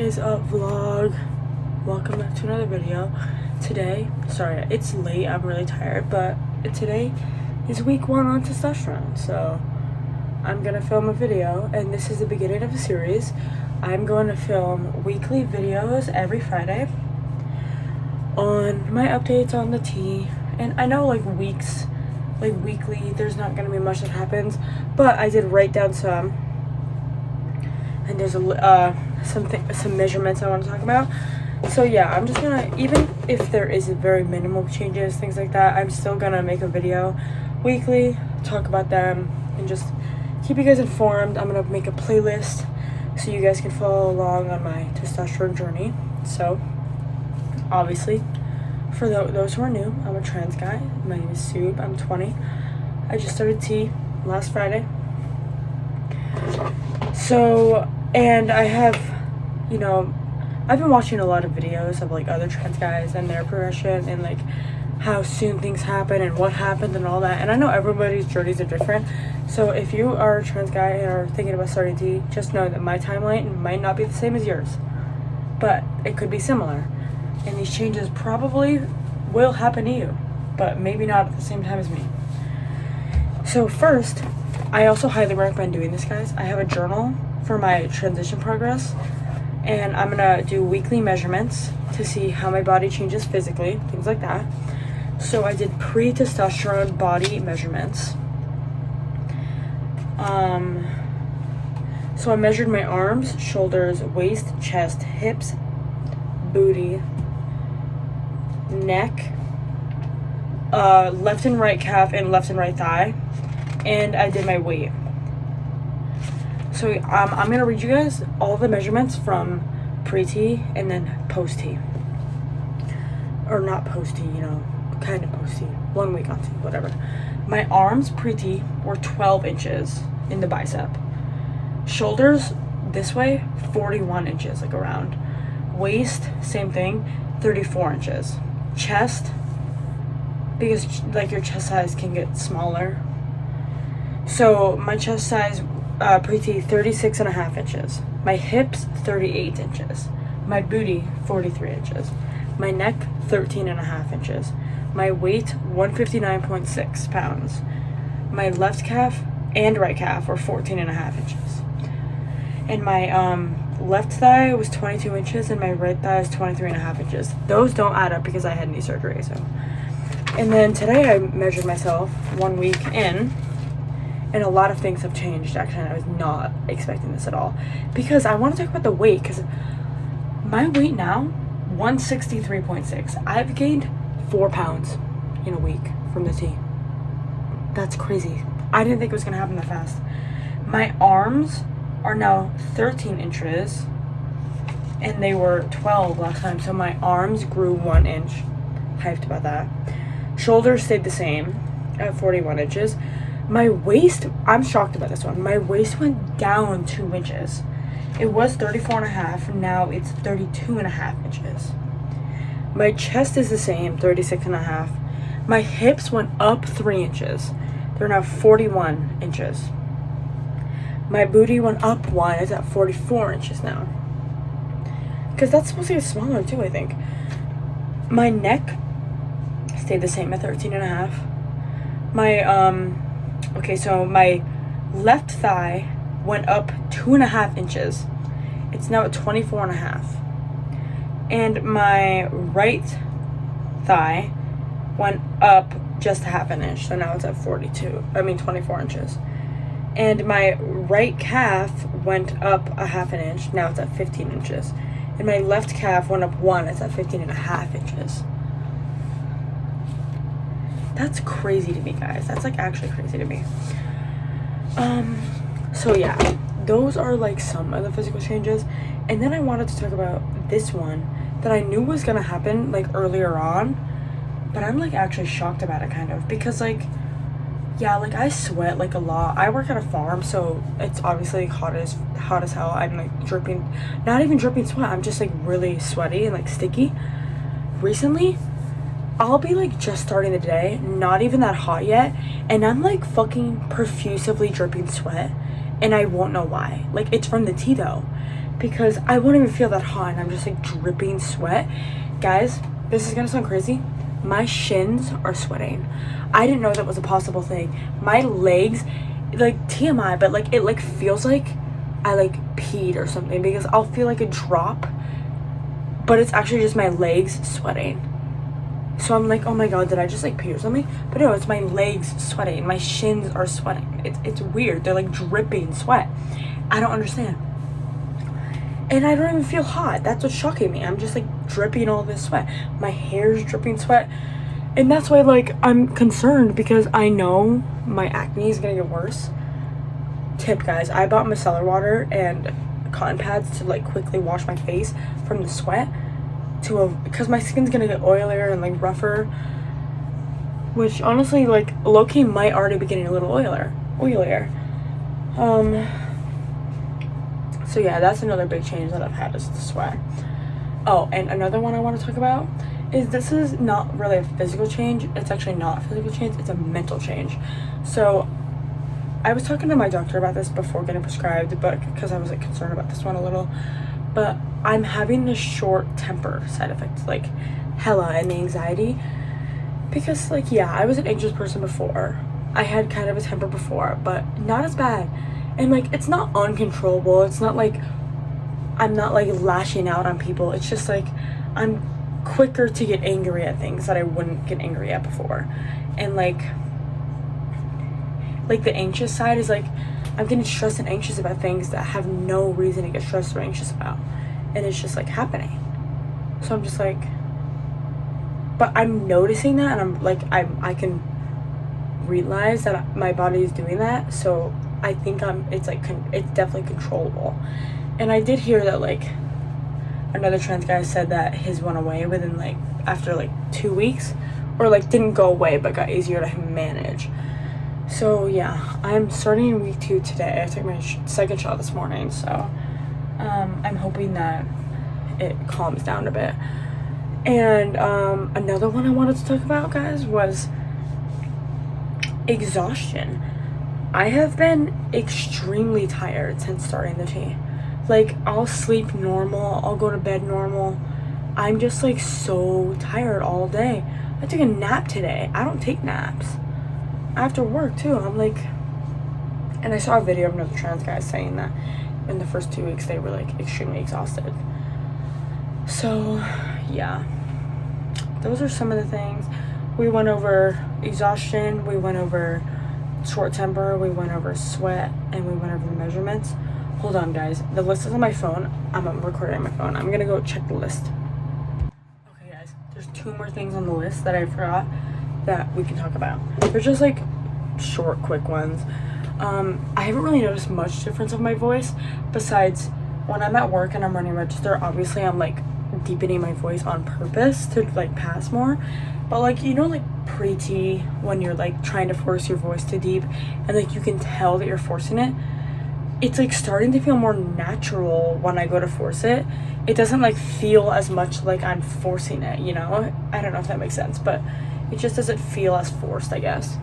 is up, vlog? Welcome back to another video. Today, sorry, it's late, I'm really tired, but today is week 1 on testosterone, so I'm gonna film a video, and this is the beginning of a series. I'm going to film weekly videos every Friday on my updates on the tea, and I know weekly there's not gonna be much that happens, but I did write down some, and there's some measurements I want to talk about. So yeah, I'm just gonna, even if there is very minimal changes, things like that, I'm still gonna make a video weekly, talk about them, and just keep you guys informed. I'm gonna make a playlist so you guys can follow along on my testosterone journey. So obviously, for those who are new, I'm a trans guy. My name is Sub. I'm 20. I just started T last Friday. So, and I have, I've been watching a lot of videos of other trans guys and their progression and how soon things happen and what happened and all that. And I know everybody's journeys are different. So if you are a trans guy and are thinking about starting T, just know that my timeline might not be the same as yours, but it could be similar. And these changes probably will happen to you, but maybe not at the same time as me. So first, I also highly recommend doing this, guys. I have a journal for my transition progress, and I'm gonna do weekly measurements to see how my body changes physically, things like that. So I did pre-testosterone body measurements. So I measured my arms, shoulders, waist, chest, hips, booty, neck, left and right calf, and left and right thigh, and I did my weight. So I'm gonna read you guys all the measurements from pre-T and then post-T, or not post-T, kind of post-T, 1 week on T, whatever. My arms pre-T were 12 inches in the bicep. Shoulders this way, 41 inches, around. Waist, same thing, 34 inches. Chest, because your chest size can get smaller. So my chest size pre-T 36 and a half inches. My hips 38 inches. My booty 43 inches. My neck 13 and a half inches. My weight 159.6 pounds. My left calf and right calf were 14 and a half inches. And my left thigh was 22 inches and my right thigh is 23 and a half inches. Those don't add up because I had knee surgery, so. And then today I measured myself 1 week in, and a lot of things have changed, actually, and I was not expecting this at all. Because I want to talk about the weight, because my weight now, 163.6. I've gained 4 pounds in a week from the T. That's crazy. I didn't think it was going to happen that fast. My arms are now 13 inches, and they were 12 last time, so my arms grew 1 inch. Hyped about that. Shoulders stayed the same at 41 inches. My waist, I'm shocked about this one. My waist went down 2 inches. It was 34 and a half, now it's 32 and a half inches. My chest is the same, 36 and a half. My hips went up 3 inches. They're now 41 inches. My booty went up 1, it's at 44 inches now. Because that's supposed to get smaller too, I think. My neck stayed the same at 13 and a half. My, so my left thigh went up 2.5 inches. It's now at 24 and a half. And my right thigh went up just 1/2 inch, so now it's at 24 inches. And my right calf went up 1/2 inch, now it's at 15 inches. And my left calf went up 1, it's at 15 and a half inches. That's crazy to me, guys. That's actually crazy to me. So yeah, those are some of the physical changes. And then I wanted to talk about this one that I knew was gonna happen earlier on, but I'm actually shocked about it, kind of, because I sweat a lot. I work at a farm, so it's obviously hot as hell. I'm dripping, not even dripping sweat, I'm just really sweaty and sticky. Recently, I'll be just starting the day, not even that hot yet, and I'm fucking profusively dripping sweat, and I won't know why. It's from the tea though, because I won't even feel that hot and I'm just like dripping sweat. Guys, this is gonna sound crazy. My shins are sweating. I didn't know that was a possible thing. My legs, like TMI, but like it like feels like I like peed or something, because I'll feel like a drop, but it's actually just my legs sweating. So I'm like, oh my god, did I just like pee or something? But no, it's my legs sweating. My shins are sweating. It's weird. They're like dripping sweat. I don't understand. And I don't even feel hot. That's what's shocking me. I'm just like dripping all this sweat. My hair's dripping sweat. And that's why like I'm concerned, because I know my acne is gonna get worse. Tip, guys, I bought micellar water and cotton pads to like quickly wash my face from the sweat, because my skin's gonna get oilier and like rougher, which honestly like low-key might already be getting a little oilier. So yeah, that's another big change that I've had, is the sweat. Oh, and another one I want to talk about is, this is not really a physical change. It's actually not a physical change, it's a mental change. So I was talking to my doctor about this before getting prescribed, but because I was like concerned about this one a little, but I'm having this short temper side effect, like hella, and the anxiety, because like, yeah, I was an anxious person before. I had kind of a temper before, but not as bad. And like, it's not uncontrollable. It's not like I'm not like lashing out on people. It's just like I'm quicker to get angry at things that I wouldn't get angry at before. And like the anxious side is like, I'm getting stressed and anxious about things that have no reason to get stressed or anxious about, and it's just like happening. So I'm just like, but I'm noticing that, and I'm like, I can realize that my body is doing that. So I think it's like it's definitely controllable. And I did hear that like another trans guy said that his went away within like after like 2 weeks, or like didn't go away but got easier to manage. So yeah, I'm starting week 2 today. I took my second shot this morning, so I'm hoping that it calms down a bit. And another one I wanted to talk about, guys, was exhaustion. I have been extremely tired since starting the tea. Like, I'll sleep normal, I'll go to bed normal. I'm just like so tired all day. I took a nap today. I don't take naps after work too. I'm like, and I saw a video of another trans guy saying that in the first 2 weeks they were like extremely exhausted. So yeah, those are some of the things. We went over exhaustion, we went over short temper, we went over sweat, and we went over the measurements. Hold on, guys, the list is on my phone. I'm recording on my phone. I'm gonna go check the list. Okay, guys, there's 2 more things on the list that I forgot that we can talk about. They're just like short, quick ones. I haven't really noticed much difference of my voice, besides when I'm at work and I'm running register, obviously I'm like deepening my voice on purpose to like pass more. But like, you know, like pre-T, when you're like trying to force your voice to deep and like you can tell that you're forcing it, it's like starting to feel more natural when I go to force it. It doesn't like feel as much like I'm forcing it, you know? I don't know if that makes sense, but it just doesn't feel as forced, I guess.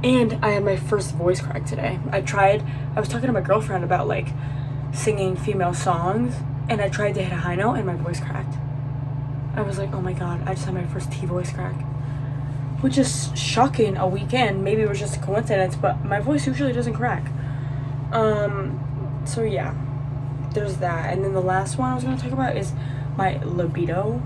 And I had my first voice crack today. I was talking to my girlfriend about like singing female songs, and I tried to hit a high note and my voice cracked. I was like, oh my god, I just had my first T voice crack. Which is shocking a weekend. Maybe it was just a coincidence, but my voice usually doesn't crack. So yeah, there's that. And then the last one I was going to talk about is my libido.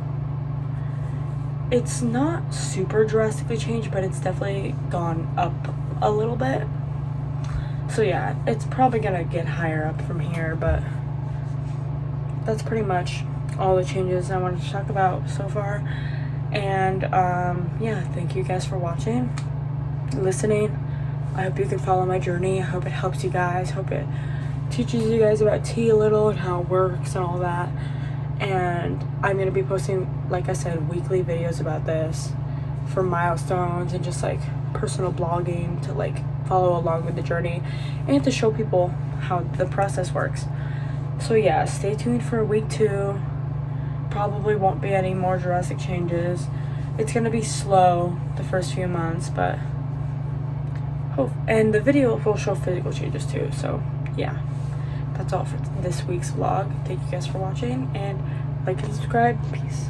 It's not super drastically changed, but it's definitely gone up a little bit. So yeah, it's probably going to get higher up from here, but that's pretty much all the changes I wanted to talk about so far. And yeah, thank you guys for watching, listening. I hope you can follow my journey. I hope it helps you guys. Hope it teaches you guys about tea a little and how it works and all that. And I'm going to be posting, like I said, weekly videos about this for milestones and just like personal blogging to like follow along with the journey and to show people how the process works. So yeah, stay tuned for week 2. Probably won't be any more drastic changes. It's going to be slow the first few months, but and the video will show physical changes too, so yeah. that's all for this week's vlog. Thank you guys for watching, and like and subscribe. Peace.